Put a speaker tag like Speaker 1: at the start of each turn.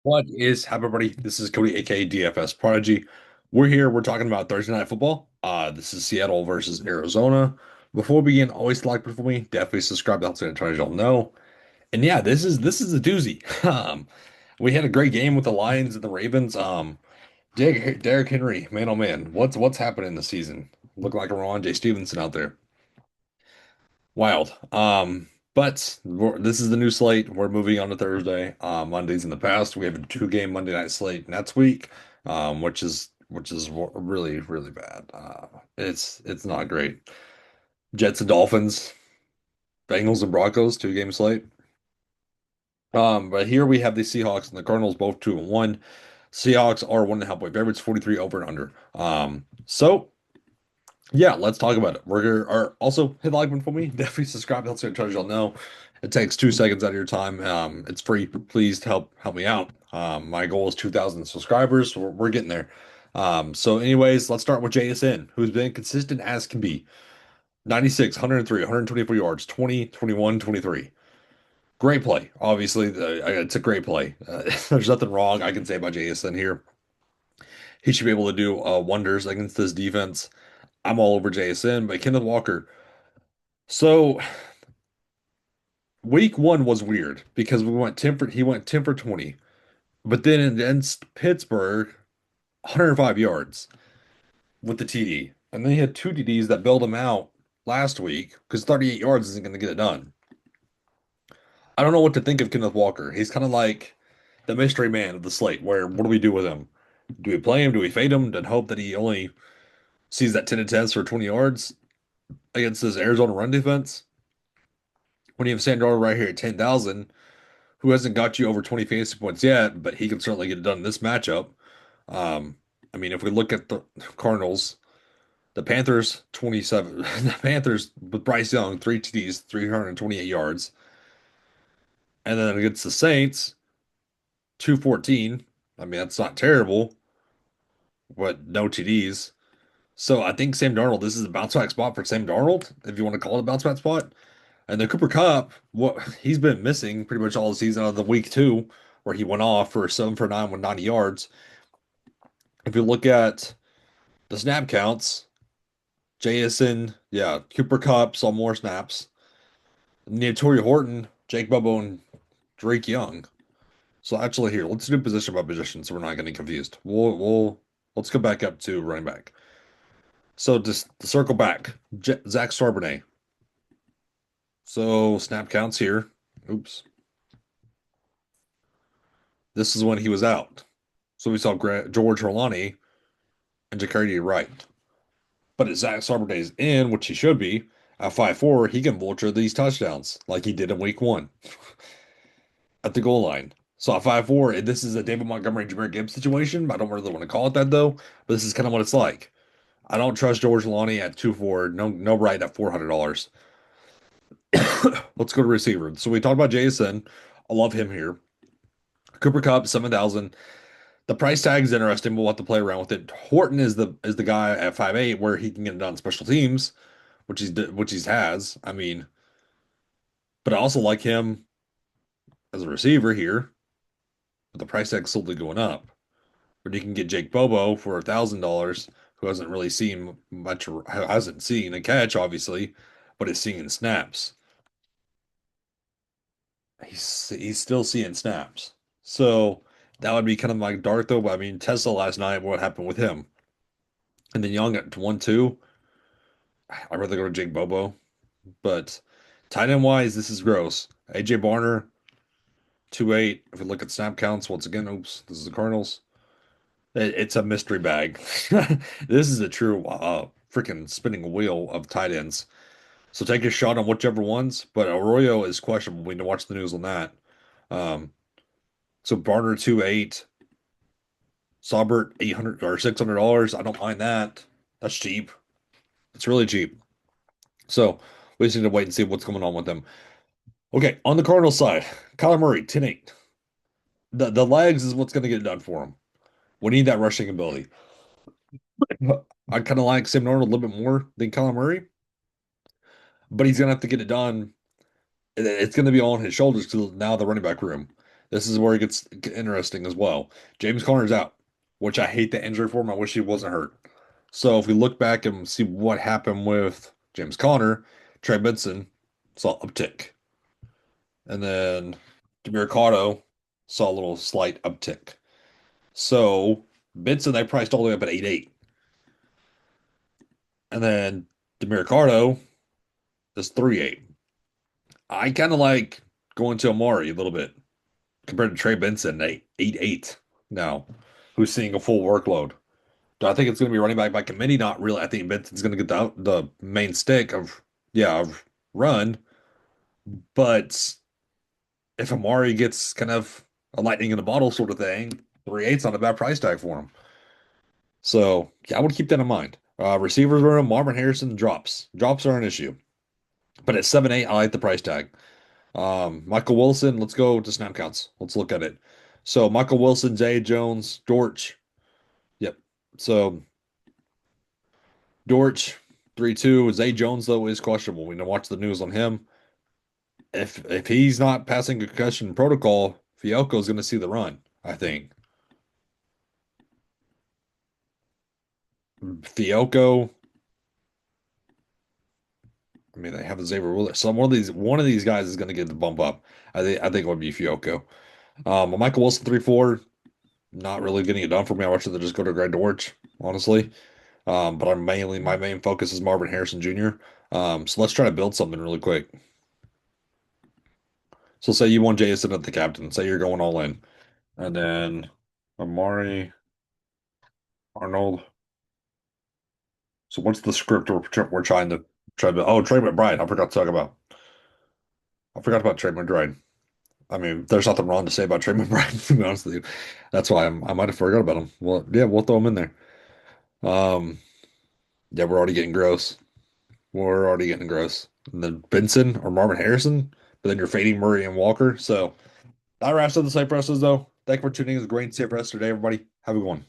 Speaker 1: What is up, everybody? This is Cody, aka DFS Prodigy. We're talking about Thursday Night Football. This is Seattle versus Arizona. Before we begin, always like for me, definitely subscribe. That's going to try y'all know. And yeah, this is a doozy. We had a great game with the Lions and the Ravens. Derrick Henry, man, oh man, what's happening this season? Look like a Ron J. Stevenson out there. Wild. This is the new slate. We're moving on to Thursday. Mondays in the past, we have a two-game Monday night slate next week, which is really really bad. It's not great. Jets and Dolphins, Bengals and Broncos, two-game slate. But here we have the Seahawks and the Cardinals, both 2-1. Seahawks are 1.5 point favorites, 43 over and under. So yeah, let's talk about it. Are also hit the like button for me. Definitely subscribe. That's what y'all know. It takes 2 seconds out of your time. It's free. Please help me out. My goal is 2,000 subscribers. We're getting there. So anyways, let's start with JSN, who's been consistent as can be. 96, 103, 124 yards, 20, 21, 23. Great play. Obviously, it's a great play. There's nothing wrong I can say about JSN here. He should be able to do wonders against this defense. I'm all over JSN, but Kenneth Walker. So week one was weird because he went 10 for 20. But then against Pittsburgh, 105 yards with the TD. And then he had two TDs that bailed him out last week because 38 yards isn't going to get it done. I don't know what to think of Kenneth Walker. He's kind of like the mystery man of the slate, where what do we do with him? Do we play him? Do we fade him and hope that he only sees that 10 attempts for 20 yards against this Arizona run defense? When you have Sandor right here at 10,000, who hasn't got you over 20 fantasy points yet, but he can certainly get it done in this matchup. Um, I mean, if we look at the Cardinals, the Panthers 27, the Panthers with Bryce Young, three TDs, 328 yards, and then against the Saints, 214. I mean, that's not terrible, but no TDs. So I think Sam Darnold, this is a bounce back spot for Sam Darnold, if you want to call it a bounce back spot. And the Cooper Cup, what he's been missing pretty much all the season out of the week two, where he went off for 7 for 9 with 90 yards. If you look at the snap counts, JSN, yeah, Cooper Cup saw more snaps. Torrey Horton, Jake Bobo, and Drake Young. So actually, here, let's do position by position, so we're not getting confused. Let's go back up to running back. So just to circle back, Zach Charbonnet. So snap counts here. Oops, this is when he was out. So we saw George Holani and Jacardi Wright. But if Zach Charbonnet is in, which he should be, at 5'4", he can vulture these touchdowns like he did in week one at the goal line. So at 5'4", this is a David Montgomery, Jahmyr Gibbs situation. I don't really want to call it that though, but this is kind of what it's like. I don't trust George Holani at 2'4", no right at $400. Let's go to receiver. So we talked about Jason. I love him here. Cooper Kupp, 7,000. The price tag is interesting. We'll have to play around with it. Horton is the guy at 5'8", where he can get it done special teams, which he has. I mean, but I also like him as a receiver here, but the price tag's slowly going up. But you can get Jake Bobo for $1,000, who hasn't really seen much, hasn't seen a catch, obviously, but is seeing snaps. He's still seeing snaps. So that would be kind of my dark though. But I mean, Tesla last night, what happened with him? And then Young at 1-2. I'd rather go to Jake Bobo. But tight end wise, this is gross. AJ Barner, 2-8. If we look at snap counts, once again, oops, this is the Cardinals. It's a mystery bag. This is a true freaking spinning wheel of tight ends. So take a shot on whichever ones. But Arroyo is questionable. We need to watch the news on that. Um, so Barner 2-8. Saubert 800 or $600. I don't mind that. That's cheap. It's really cheap. So we just need to wait and see what's going on with them. Okay, on the Cardinals side, Kyler Murray, 10-8. The legs is what's going to get it done for him. We need that rushing ability. I kind of like Sam Darnold a little bit more than Kyler Murray, but he's going to have to get it done. It's going to be all on his shoulders because now the running back room. This is where it gets interesting as well. James Conner's out, which I hate the injury for him. I wish he wasn't hurt. So if we look back and see what happened with James Conner, Trey Benson saw uptick. And then Demercado saw a little slight uptick. So Benson they priced all the way up at 8.8. And then Demercado is 3.8. I kind of like going to Amari a little bit compared to Trey Benson, 8.8 now, who's seeing a full workload. Do I think it's going to be running back by committee? Not really. I think Benson's going to get the main stick of, yeah, of run. But if Amari gets kind of a lightning in a bottle sort of thing, 3.8's not a bad price tag for him. So, yeah, I would keep that in mind. Receivers room, Marvin Harrison drops. Drops are an issue. But at 7.8, I like the price tag. Michael Wilson, let's go to snap counts. Let's look at it. So Michael Wilson, Zay Jones, Dortch. Yep. So Dortch, 3-2. Zay Jones, though, is questionable. We know watch the news on him. If he's not passing concussion protocol, Fioco's going to see the run, I think. Fioco, I mean, they have a Xavier Wooler. So one of these guys is going to get the bump up. I think it would be Fioco. Michael Wilson, 3-4. Not really getting it done for me. I watch it just go to Greg Dortch, honestly. But my main focus is Marvin Harrison Jr. So let's try to build something really quick. So say you want Jason at the captain. Say you're going all in, and then Amari Arnold. So what's the script we're trying to try to? Oh, Trey McBride. I forgot about Trey McBride. I mean, there's nothing wrong to say about Trey McBride, to be honest with you. That's why I might have forgot about him. Well, yeah, we'll throw him in there. Um, yeah, we're already getting gross. We're already getting gross. And then Benson or Marvin Harrison, but then you're fading Murray and Walker. So that wraps up the site presses, though. Thank you for tuning in to the Grain Safe Rest today, everybody. Have a good one.